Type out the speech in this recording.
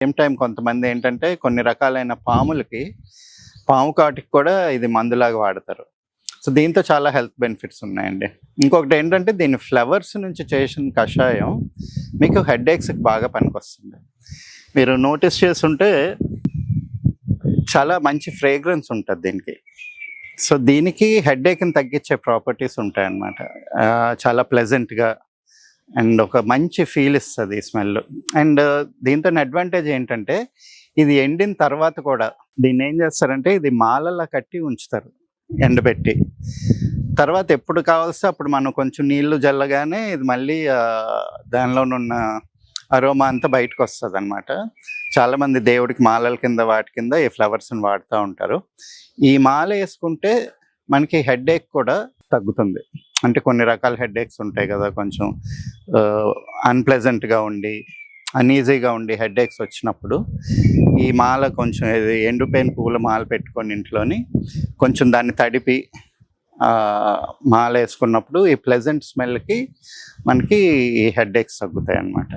Same time కొంతమంది ఏంటంటే కొన్ని రకాలైన పాము కాటికి కూడా ఇది మందులాగా వాడతారు. సో దీంతో చాలా హెల్త్ బెనిఫిట్స్ ఉన్నాయండి. ఇంకొకటి ఏంటంటే దీని ఫ్లవర్స్ నుంచి చేసిన కషాయం మీకు హెడేక్స్కి బాగా పనికొస్తుంది. మీరు నోటీస్ చేసుంటే చాలా మంచి ఫ్రేగ్రెన్స్ ఉంటుంది దీనికి. సో దీనికి హెడేక్ని తగ్గించే ప్రాపర్టీస్ ఉంటాయన్నమాట. చాలా ప్లెజెంట్గా అండ్ ఒక మంచి ఫీల్ ఇస్తుంది ఈ స్మెల్. అండ్ దీంతో అడ్వాంటేజ్ ఏంటంటే ఇది ఎండిన తర్వాత కూడా దీన్ని ఏం చేస్తారంటే ఇది మాలలా కట్టి ఉంచుతారు ఎండబెట్టి. తర్వాత ఎప్పుడు కావాల్సి అప్పుడు మనం కొంచెం నీళ్లు జల్లగానే ఇది మళ్ళీ దానిలోనున్న అరోమా అంతా బయటకు వస్తుంది అనమాట. చాలామంది దేవుడికి మాలల కింద వాటి కింద ఈ ఫ్లవర్స్ని వాడుతూ ఉంటారు. ఈ మాల వేసుకుంటే మనకి హెడేక్ కూడా తగ్గుతుంది. అంటే కొన్ని రకాల హెడేక్స్ ఉంటాయి కదా, కొంచెం అన్ప్లెజెంట్గా ఉండి అన్ఈజీగా ఉండి హెడేక్స్ వచ్చినప్పుడు ఈ మాల కొంచెం ఎండిపోయిన పువ్వుల మాల పెట్టుకొని ఇంట్లోని కొంచెం దాన్ని తడిపి మాల వేసుకున్నప్పుడు ఈ ప్లెజెంట్ స్మెల్కి మనకి ఈ హెడేక్స్ తగ్గుతాయి అన్నమాట.